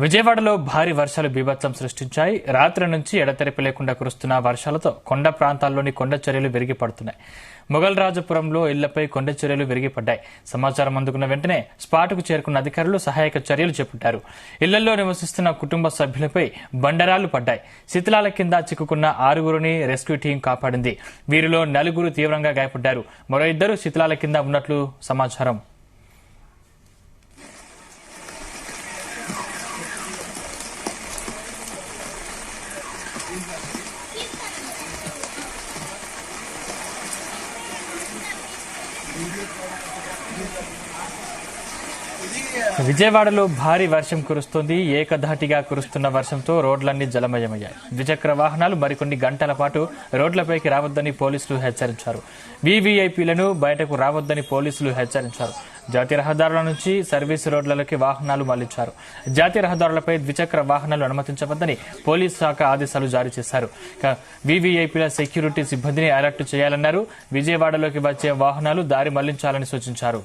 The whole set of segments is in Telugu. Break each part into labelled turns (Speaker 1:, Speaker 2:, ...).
Speaker 1: విజయవాడలో భారీ వర్షాలు బీభత్సం సృష్టించాయి. రాత్రి నుంచి ఎడతెరిపి లేకుండా కురుస్తున్న వర్షాలతో కొండ ప్రాంతాల్లోని కొండ చర్యలు విరిగి పడుతున్నాయి. మొగల్ రాజపురంలో ఇళ్లపై కొండ చర్యలు విరిగిపడ్డాయి. సమాచారం అందుకున్న వెంటనే స్పాట్కు చేరుకున్న అధికారులు సహాయక చర్యలు చేపట్టారు. ఇళ్లలో నివసిస్తున్న కుటుంబ సభ్యులపై బండరాళ్లు పడ్డాయి. శిథిలాల కింద చిక్కుకున్న 6గురిని రెస్క్యూ టీం కాపాడింది. వీరిలో 4 తీవ్రంగా గాయపడ్డారు. మరో 2 శిథిలాల కింద ఉన్నట్లు సమాచారం. విజయవాడలో భారీ వర్షం కురుస్తోంది. ఏకధాటిగా కురుస్తున్న వర్షంతో రోడ్లన్నీ జలమయమయ్యాయి. ద్విచక్ర వాహనాలు మరికొన్ని గంటల పాటు రోడ్లపైకి రావద్దని పోలీసులు హెచ్చరించారు. వీవీఐపీలను బయటకు రావద్దని పోలీసులు హెచ్చరించారు. జాతీయ రహదారుల నుంచి సర్వీసు రోడ్లలోకి వాహనాలు మళ్లించారు. జాతీయ రహదారులపై ద్విచక్ర వాహనాలు అనుమతించవద్దని పోలీసు శాఖ ఆదేశాలు జారీ చేశారు. వీవీఐపీల సెక్యూరిటీ సిబ్బందిని అలర్ట్ చేయాలన్నారు. విజయవాడలోకి వచ్చే వాహనాలు దారి మళ్లించాలని సూచించారు.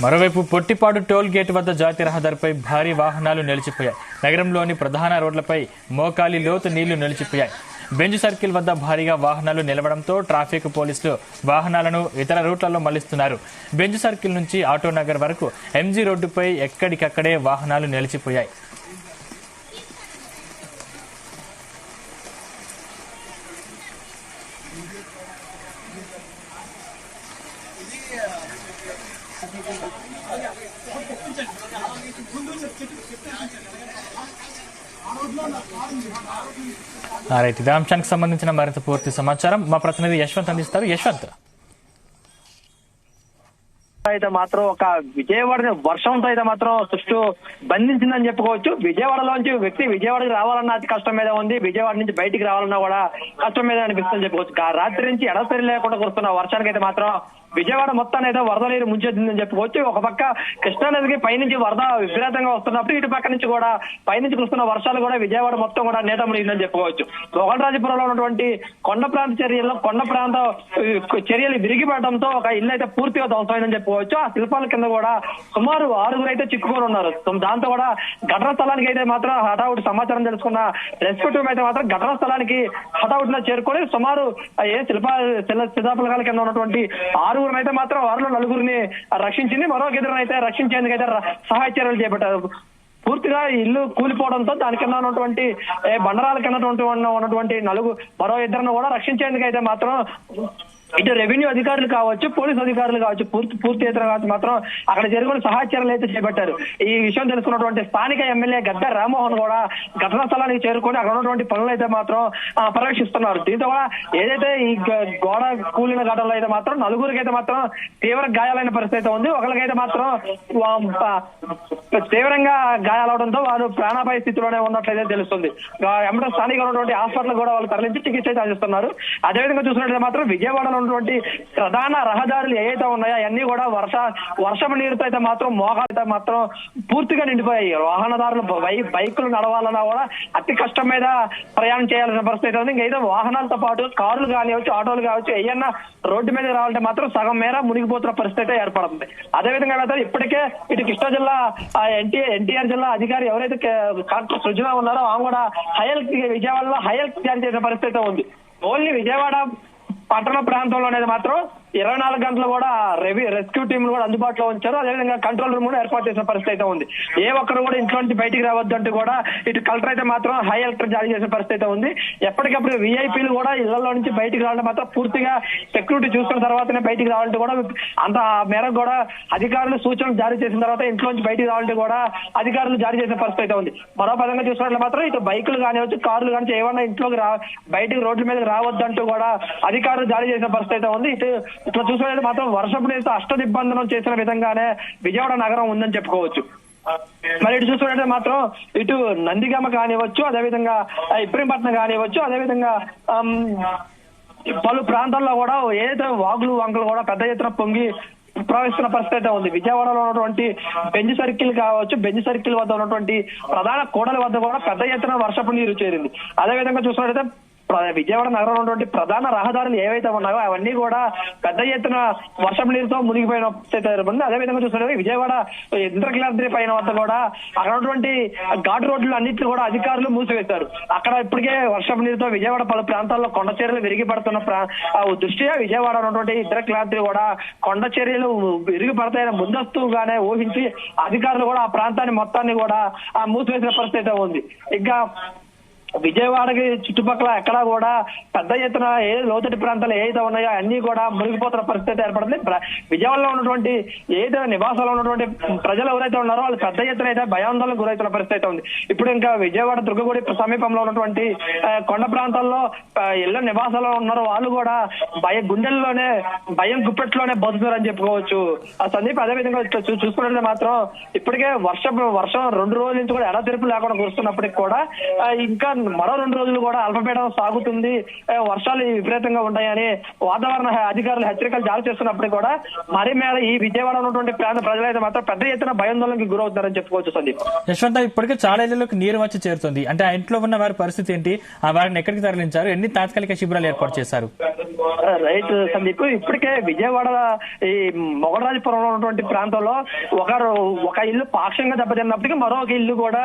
Speaker 1: మరోవైపు పొట్టిపాడు టోల్ గేట్ వద్ద జాతీయ రహదారిపై భారీ వాహనాలు నిలిచిపోయాయి. నగరంలోని ప్రధాన రోడ్లపై మోకాలి లోతు నీళ్లు నిలిచిపోయాయి. బెంజ్ సర్కిల్ వద్ద భారీగా వాహనాలు నిలవడంతో ట్రాఫిక్ పోలీసులు వాహనాలను ఇతర రూట్లలో మళ్లిస్తున్నారు. బెంజ్ సర్కిల్ నుంచి ఆటోనగర్ వరకు ఎంజీ రోడ్డుపై ఎక్కడికక్కడే వాహనాలు నిలిచిపోయాయి. ఇదే అంశానికి సంబంధించిన మరింత పూర్తి సమాచారం మా ప్రతినిధి యశ్వంత్ అందిస్తారు. యశ్వంత్,
Speaker 2: అయితే మాత్రం ఒక విజయవాడ వర్షంతో అయితే మాత్రం చుట్టూ బంధించిందని చెప్పుకోవచ్చు. విజయవాడలోంచి వ్యక్తి విజయవాడకి రావాలన్నా అతి కష్టం మీద ఉంది. విజయవాడ నుంచి బయటికి రావాలన్నా కూడా కష్టం మీద అనిపిస్తుందని చెప్పుకోవచ్చు. రాత్రి నుంచి ఎడతెరి లేకుండా కురుస్తున్న వర్షానికి అయితే మాత్రం విజయవాడ మొత్తాన్ని అయితే వరద నీరు ముంచెత్తిందని చెప్పుకోవచ్చు. ఒక పక్క కృష్ణానదికి పైనుంచి వరద విపరీతంగా వస్తున్నప్పుడు ఇటు పక్క నుంచి కూడా పైనుంచి కురుస్తున్న వర్షాలు కూడా విజయవాడ మొత్తం కూడా నీట మునిగిందని చెప్పుకోవచ్చు. మొగల్రాజపురంలో ఉన్నటువంటి కొండ ప్రాంత చర్యలు విరిగిపడడంతో ఒక ఇల్లు అయితే పూర్తిగా ధ్వంసమైందని చెప్పుకోవచ్చు. ఆ శిల్పాల కింద కూడా సుమారు 6గురు అయితే చిక్కుకొని ఉన్నారు. దాంతో కూడా ఘటన స్థలానికి అయితే మాత్రం హఠావుట్ సమాచారం తెలుసుకున్న రెస్క్యూ టీం అయితే మాత్రం ఘటన స్థలానికి హఠావుట్ చేరుకొని సుమారు శిథిలాల కింద ఉన్నటువంటి 6 అయితే మాత్రం వారిలో 4గురిని రక్షించింది. మరో 2 అయితే రక్షించేందుకైతే సహాయ చర్యలు చేపట్టారు. పూర్తిగా ఇల్లు కూలిపోవడంతో దాని కింద ఉన్నటువంటి బండరాల కింద ఉన్నటువంటి మరో 2 కూడా రక్షించేందుకు అయితే మాత్రం ఇటు రెవెన్యూ అధికారులు కావచ్చు, పోలీసు అధికారులు కావచ్చు, పూర్తి ఎత్తున కావచ్చు మాత్రం అక్కడ జరుగుతున్న సహాయ చర్యలు అయితే చేపట్టారు. ఈ విషయం తెలుసుకున్నటువంటి స్థానిక ఎమ్మెల్యే గద్ద రామ్మోహన్ కూడా ఘటనా స్థలానికి చేరుకొని అక్కడ ఉన్నటువంటి పనులు అయితే మాత్రం పర్యవేక్షిస్తున్నారు. దీంతో కూడా ఏదైతే ఈ గోడ కూలిన ఘటనలో అయితే మాత్రం 4గురికి అయితే మాత్రం తీవ్ర గాయాలైన పరిస్థితి ఉంది. ఒకరికైతే మాత్రం తీవ్రంగా గాయాలవడంతో వారు ప్రాణాపాయ స్థితిలోనే ఉన్నట్లయితే తెలుస్తుంది. ఎమ్మట స్థానికంగా ఉన్నటువంటి హాస్పిటల్ కూడా వాళ్ళు తరలించి చికిత్స అయితే అందిస్తున్నారు. అదేవిధంగా చూసినట్లయితే మాత్రం విజయవాడలో ఉన్నటువంటి ప్రధాన రహదారులు ఏవైతే ఉన్నాయో అవన్నీ కూడా వర్షపు నీరుతో అయితే మాత్రం మోకాలైతే మాత్రం పూర్తిగా నిండిపోయాయి. వాహనదారులు బైకులు నడవాలన్నా కూడా అతి కష్టం మీద ప్రయాణం చేయాల్సిన పరిస్థితి ఉంది. ఇంకైతే వాహనాలతో పాటు కార్లు కానివచ్చు, ఆటోలు కావచ్చు, ఏయన్నా రోడ్డు మీద రావాలంటే మాత్రం సగం మేర మునిగిపోతున్న పరిస్థితి ఏర్పడుతుంది. అదేవిధంగా ఇప్పటికే ఇటు కృష్ణా జిల్లా ఎన్టీఆర్ జిల్లా అధికారి ఎవరైతే కలెక్టర్ సృజన ఉన్నారో ఆమె కూడా విజయవాడలో హైయర్ట్ జారీ చేసిన పరిస్థితి ఉంది. ఓన్లీ విజయవాడ పట్టణ ప్రాంతంలో అనేది మాత్రం 24 గంటలు కూడా రెస్క్యూ టీంలు కూడా అందుబాటులో ఉంచారు. అదేవిధంగా కంట్రోల్ రూమ్ కూడా ఏర్పాటు చేసిన పరిస్థితి అయితే ఉంది. ఏ ఒక్కరు కూడా ఇంట్లో నుంచి బయటికి రావద్దంటూ కూడా ఇటు కలెక్టర్ అయితే మాత్రం హై అలర్ట్ జారీ చేసిన పరిస్థితి ఉంది. ఎప్పటికప్పుడు వీఐపీలు కూడా ఇళ్లలో నుంచి బయటికి రావాలంటే మాత్రం పూర్తిగా సెక్యూరిటీ చూసుకున్న తర్వాతనే బయటికి రావాలంటే కూడా అంత మేరకు కూడా అధికారులు సూచనలు జారీ చేసిన తర్వాత ఇంట్లో నుంచి బయటికి రావాలంటే కూడా అధికారులు జారీ చేసిన పరిస్థితి అయితే ఉంది. మరో పదంగా చూసినట్లు మాత్రం ఇటు బైకులు కానివచ్చు, కార్లు కానీ ఏమన్నా ఇంట్లోకి బయటికి రోడ్ల మీద రావద్దంటూ కూడా అధికారులు జారీ చేసిన పరిస్థితి అయితే ఉంది. ఇట్లా చూసినట్లయితే మాత్రం వర్షపు నీరుతో అష్టదిగ్బంధనం చేసిన విధంగానే విజయవాడ నగరం ఉందని చెప్పుకోవచ్చు. మరి ఇటు చూసుకున్నట్లయితే మాత్రం ఇటు నందిగామ కానివచ్చు, అదేవిధంగా ఇబ్రహీంపట్నం కానివచ్చు, అదేవిధంగా పలు ప్రాంతాల్లో కూడా ఏదైతే వాగులు వంకలు కూడా పెద్ద ఎత్తున పొంగి ప్రవహిస్తున్న పరిస్థితి ఉంది. విజయవాడలో ఉన్నటువంటి బెంజ్ సర్కిల్ కావచ్చు, బెంజ్ సర్కిల్ వద్ద ఉన్నటువంటి ప్రధాన కూడలి వద్ద కూడా పెద్ద ఎత్తున వర్షపు నీరు చేరింది. అదేవిధంగా చూసినట్లయితే విజయవాడ నగరంలో ఉన్నటువంటి ప్రధాన రహదారులు ఏవైతే ఉన్నాయో అవన్నీ కూడా పెద్ద ఎత్తున వర్షం నీరుతో మునిగిపోయిన పరిస్థితి. అదేవిధంగా చూస్తుంటే విజయవాడ ఇంద్రకీలాద్రి పైన వద్ద కూడా అక్కడ ఉన్నటువంటి ఘాటు రోడ్లు అన్నింటినీ కూడా అధికారులు మూసివేశారు. అక్కడ ఇప్పటికే వర్షం నీరుతో విజయవాడ పలు ప్రాంతాల్లో కొండ చర్యలు విరిగి పడుతున్న దృష్ట్యా విజయవాడ ఉన్నటువంటి ఇంద్రకీలాద్రి కూడా కొండ చర్యలు విరిగి పడతాయని ముందస్తుగానే ఊహించి అధికారులు కూడా ఆ ప్రాంతాన్ని మొత్తాన్ని కూడా మూసివేసిన పరిస్థితి ఉంది. ఇంకా విజయవాడకి చుట్టుపక్కల ఎక్కడా కూడా పెద్ద ఎత్తున లోతటి ప్రాంతాలు ఏదైతే ఉన్నాయో అన్ని కూడా మునిగిపోతున్న పరిస్థితి ఏర్పడుతుంది. విజయవాడలో ఉన్నటువంటి ఏదైతే నివాసాలు ఉన్నటువంటి ప్రజలు ఎవరైతే ఉన్నారో వాళ్ళు పెద్ద ఎత్తున అయితే భయాందోళనకు గురవుతున్న పరిస్థితి ఉంది. ఇప్పుడు ఇంకా విజయవాడ దుర్గగుడి సమీపంలో ఉన్నటువంటి కొండ ప్రాంతాల్లో ఇళ్ల నివాసాలు ఉన్నారో వాళ్ళు కూడా గుండెల్లోనే భయం గుప్పెట్లోనే బతుకుతారని చెప్పుకోవచ్చు. ఆ సందీప్ అదేవిధంగా చూసుకున్నట్లయితే మాత్రం ఇప్పటికే వర్షం 2 రోజుల నుంచి కూడా ఎడతెరిపి లేకుండా కురుస్తున్నప్పటికీ కూడా ఇంకా మరో 2 రోజులు కూడా అల్పపీడనం సాగుతుంది, వర్షాలు విపరీతంగా ఉంటాయని వాతావరణ అధికారులు హెచ్చరికలు జారీ చేస్తున్నప్పటికీ కూడా మరి మీద ఈ విజయవాడ ఉన్నటువంటి ప్రాంత ప్రజలైతే మాత్రం పెద్ద ఎత్తున భయాందోళనకి గురవుతున్నారని చెప్పుకోవచ్చు. సందీప్,
Speaker 1: యశ్వంత్, ఇప్పటికే చాలా ఇళ్లలోకి నీరు వచ్చి చేరుతుంది. అంటే ఆ ఇంట్లో ఉన్న వారి పరిస్థితి ఏంటి? ఆ వారిని ఎక్కడికి తరలించారు? ఎన్ని తాత్కాలిక శిబిరాలు ఏర్పాటు చేశారు?
Speaker 2: రైట్ సందీప్, ఇప్పటికే విజయవాడ ఈ మొగలరాజపురంలో ఉన్నటువంటి ప్రాంతంలో ఒక ఇల్లు పాక్షంగా దెబ్బతిన్నప్పటికీ మరొక ఇల్లు కూడా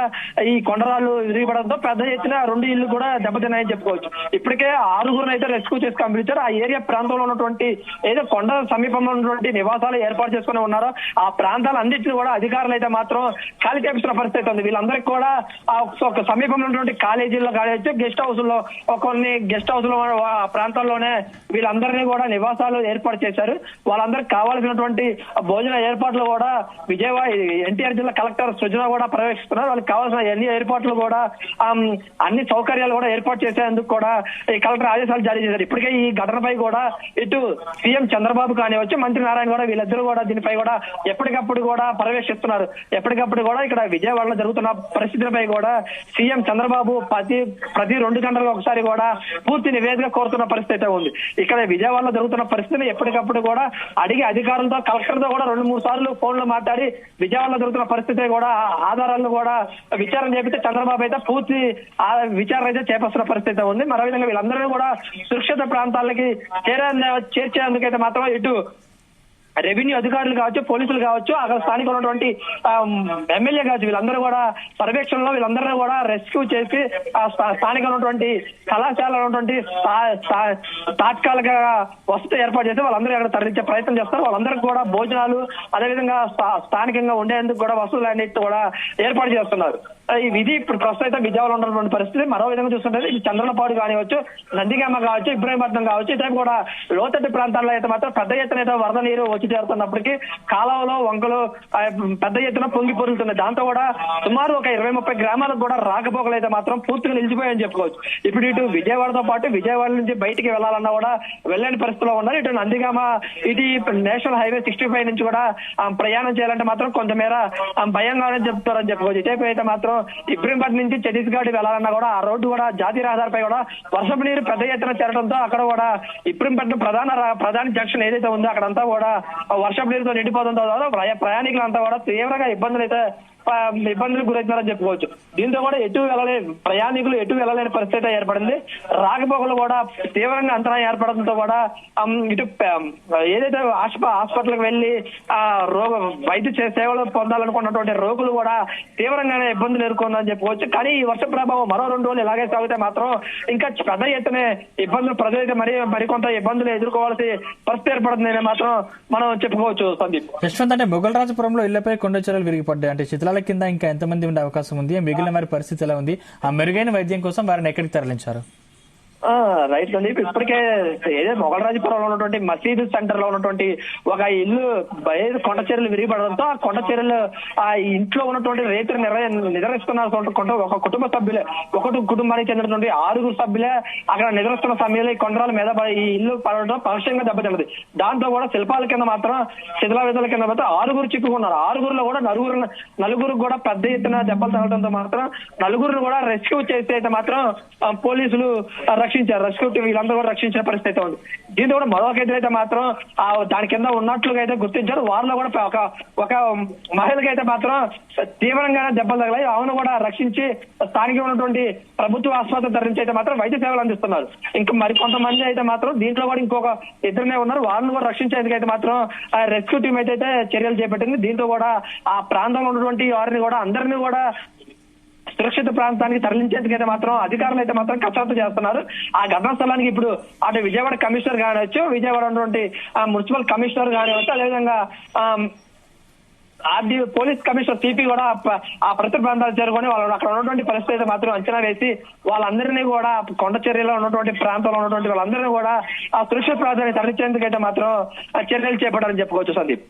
Speaker 2: ఈ కొండరాళ్ళు విరిగిపడంతో పెద్ద ఎత్తున 2 ఇల్లు కూడా దెబ్బతిన్నాయని చెప్పుకోవచ్చు. ఇప్పటికే 6గురిని అయితే రెస్క్యూ చేసి పంపించారు. ఆ ఏరియా ప్రాంతంలో ఉన్నటువంటి ఏదో కొండ సమీపంలో ఉన్నటువంటి నివాసాలు ఏర్పాటు చేసుకుని ఉన్నారో ఆ ప్రాంతాలు అన్నింటినీ కూడా అధికారులు అయితే మాత్రం ఖాళీ చేపిస్తున్న పరిస్థితి ఉంది. వీళ్ళందరికీ కూడా ఒక సమీపంలో ఉన్నటువంటి కాలేజీల్లో కావచ్చు, గెస్ట్ హౌస్ లో కొన్ని గెస్ట్ హౌస్ లో ఆ ప్రాంతాల్లోనే వీళ్ళందరినీ కూడా నివాసాలు ఏర్పాటు చేశారు. వాళ్ళందరికీ కావాల్సినటువంటి భోజన ఏర్పాట్లు కూడా విజయవాడ ఎన్టీఆర్ జిల్లా కలెక్టర్ సృజన కూడా పర్యవేక్షిస్తున్నారు. వాళ్ళకి కావాల్సిన అన్ని ఏర్పాట్లు కూడా అన్ని సౌకర్యాలు కూడా ఏర్పాటు చేసేందుకు కూడా ఈ కలెక్టర్ ఆదేశాలు జారీ చేశారు. ఇప్పటికే ఈ ఘటనపై కూడా ఇటు సీఎం చంద్రబాబు కానివచ్చు, మంత్రి నారాయణ కూడా వీళ్ళిద్దరూ కూడా దీనిపై కూడా ఎప్పటికప్పుడు కూడా పర్యవేక్షిస్తున్నారు. ఎప్పటికప్పుడు కూడా ఇక్కడ విజయవాడలో జరుగుతున్న పరిస్థితులపై కూడా సీఎం చంద్రబాబు ప్రతి 2 గంటలకు ఒకసారి కూడా పూర్తి నివేదిక కోరుతున్న పరిస్థితి ఉంది. ఇక్కడ విజయవాడలో జరుగుతున్న పరిస్థితిని ఎప్పటికప్పుడు కూడా అడిగి అధికారులతో కలెక్టర్తో కూడా 2-3 సార్లు ఫోన్లు మాట్లాడి విజయవాడలో జరుగుతున్న పరిస్థితి కూడా ఆధారాలను కూడా విచారణ చేపితే చంద్రబాబు అయితే పూర్తి విచారణ అయితే చేపస్తున్న పరిస్థితి ఉంది. మరో విధంగా వీళ్ళందరినీ కూడా సురక్షిత ప్రాంతాలకి చేర్చేందుకైతే మాత్రం ఇటు రెవెన్యూ అధికారులు కావచ్చు, పోలీసులు కావచ్చు, అక్కడ స్థానిక ఉన్నటువంటి ఎమ్మెల్యే కావచ్చు, వీళ్ళందరూ కూడా పర్యవేక్షణలో వీళ్ళందరినీ కూడా రెస్క్యూ చేసి స్థానిక ఉన్నటువంటి కళాశాలలో ఉన్నటువంటి తాత్కాలిక వసతి ఏర్పాటు చేసి వాళ్ళందరూ అక్కడ తరలించే ప్రయత్నం చేస్తారు. వాళ్ళందరికీ కూడా భోజనాలు అదేవిధంగా స్థానికంగా ఉండేందుకు కూడా వసతులు అన్నిటి కూడా ఏర్పాటు చేస్తున్నారు. ఇది ఇప్పుడు ప్రస్తుతం విజయవాడలో ఉన్నటువంటి పరిస్థితి. మరో విధంగా చూస్తుంటే ఇది చంద్రలపాడు కానివచ్చు, నందిగామ కావచ్చు, ఇబ్రాహీంపట్నం కావచ్చు, ఇతర కూడా లోతట్టు ప్రాంతాల్లో అయితే మాత్రం పెద్ద ఎత్తున అయితే వరద నీరు వచ్చి చేరుతున్నప్పటికీ కాలువలో వంకలు పెద్ద ఎత్తున పొంగి పొరులుతున్నాయి. దాంతో కూడా సుమారు ఒక 20-30 గ్రామాలకు కూడా రాకపోకలు అయితే మాత్రం పూర్తిగా నిలిచిపోయాయని చెప్పుకోవచ్చు. ఇప్పుడు ఇటు విజయవాడతో పాటు విజయవాడ నుంచి బయటికి వెళ్లాలన్నా కూడా వెళ్ళని పరిస్థితిలో ఉన్నారు. ఇటు నందిగామ ఇది నేషనల్ హైవే 65 నుంచి కూడా ప్రయాణం చేయాలంటే మాత్రం కొంతమేర భయంగానే చెప్తారని చెప్పుకోవచ్చు. ఇటైపు అయితే మాత్రం ఇబ్రహీంపట్నం నుంచి ఛత్తీస్గఢ్ వెళ్లాలన్నా కూడా ఆ రోడ్డు కూడా జాతీయ రహదారిపై కూడా వర్షపు నీరు పెద్ద ఎత్తున చేరడంతో అక్కడ కూడా ఇబ్రహీంపట్నం ప్రధాన జంక్షన్ ఏదైతే ఉందో అక్కడంతా కూడా వర్షపు నీరుతో నిండిపోతుందో ప్రయాణికులంతా కూడా తీవ్రంగా ఇబ్బందులకు గురవుతున్నారని చెప్పుకోవచ్చు. దీంతో కూడా ప్రయాణికులు ఎటు వెళ్ళలేని పరిస్థితి ఏర్పడింది. రాకపోకలు కూడా తీవ్రంగా అంతరాయం ఏర్పడంతో కూడా ఇటు ఏదైతే హాస్పిటల్కి వెళ్లి వైద్య సేవలు పొందాలనుకున్నటువంటి రోగులు కూడా తీవ్రంగానే ఇబ్బందులు ఎదుర్కొందని చెప్పుకోవచ్చు. కానీ ఈ వర్ష ప్రభావం మరో 2 రోజులు ఇలాగే సాగితే మాత్రం ఇంకా పెద్ద ఎత్తున ఇబ్బందులు ప్రజలైతే మరికొంత ఇబ్బందులు ఎదుర్కోవాల్సి పరిస్థితి ఏర్పడుతుందని మాత్రం మనం చెప్పుకోవచ్చు. సందీప్,
Speaker 1: యశ్వంత్, అంటే మొగలరాజపురంలో ఇళ్లపై కొండ చర్యలు విరిగిపడ్డాయి. అంటే చిత్రాల కింద ఇంకా ఎంతమంది ఉండే అవకాశం ఉంది? మిగిలిన వారి పరిస్థితి ఎలా ఉంది? ఆ మెరుగైన వైద్యం కోసం వారిని ఎక్కడికి తరలించారు?
Speaker 2: రైట్ సందీప్, ఇప్పటికే ఏదో మొగలరాజపురంలో ఉన్నటువంటి మసీదు సెంటర్ లో ఉన్నటువంటి ఒక ఇల్లు కొండ చర్యలు విరిగిపడడంతో ఆ కొండ చర్యలు ఆ ఇంట్లో ఉన్నటువంటి రైతులు నిద్రిస్తున్నారు. ఒక కుటుంబ సభ్యులే కుటుంబానికి చెందినటువంటి 6 సభ్యులే అక్కడ నిద్రిస్తున్న సమయంలో ఈ కొండరాల మీద ఈ ఇల్లు పడడం పరోక్షంగా దెబ్బతిన్నది. దాంతో కూడా శిల్పాల కింద మాత్రం శిథిలావేదల కింద మాత్రం 6 చిక్కుకున్నారు. 6గురిలో కూడా నలుగురు కూడా పెద్ద ఎత్తున దెబ్బలు తగలడంతో మాత్రం 4 కూడా రెస్క్యూ చేసి అయితే మాత్రం పోలీసులు రక్షించారు. రెస్క్యూ టీం వీళ్ళందరూ కూడా రక్షించిన పరిస్థితి అయితే ఉంది. దీంతో కూడా మరొక అయితే మాత్రం దాని కింద ఉన్నట్లుగా అయితే గుర్తించారు. వారిలో కూడా ఒక మహిళకైతే మాత్రం తీవ్రంగానే దెబ్బలు తగిలాయి. ఆమెను కూడా రక్షించి స్థానికంగా ఉన్నటువంటి ప్రభుత్వ ఆసుపత్రి తరలించి అయితే మాత్రం వైద్య సేవలు అందిస్తున్నారు. ఇంకా మరి కొంతమంది అయితే మాత్రం దీంట్లో కూడా ఇంకొక ఇద్దరునే ఉన్నారు. వాళ్ళని కూడా రక్షించేందుకు అయితే మాత్రం రెస్క్యూ టీం అయితే చర్యలు చేపట్టింది. దీంతో కూడా ఆ ప్రాంతంలో ఉన్నటువంటి వారిని కూడా అందరినీ కూడా సురక్షిత ప్రాంతానికి తరలించేందుకైతే మాత్రం అధికారులు అయితే మాత్రం కసరత్తు చేస్తున్నారు. ఆ ఘటనా స్థలానికి ఇప్పుడు అటు విజయవాడ కమిషనర్ కానివచ్చు, విజయవాడ ఉన్నటువంటి మున్సిపల్ కమిషనర్ కానివచ్చు, అదేవిధంగా పోలీస్ కమిషనర్ సిపి కూడా ఆ ప్రతి ప్రాంతాలు చేరుకొని వాళ్ళు అక్కడ ఉన్నటువంటి పరిస్థితి మాత్రం అంచనా వేసి వాళ్ళందరినీ కూడా కొండ చర్యలో ఉన్నటువంటి ప్రాంతంలో ఉన్నటువంటి వాళ్ళందరినీ కూడా ఆ సురక్షిత ప్రాంతానికి తరలించేందుకైతే మాత్రం చర్యలు చేపట్టాలని చెప్పుకోవచ్చు సందీప్.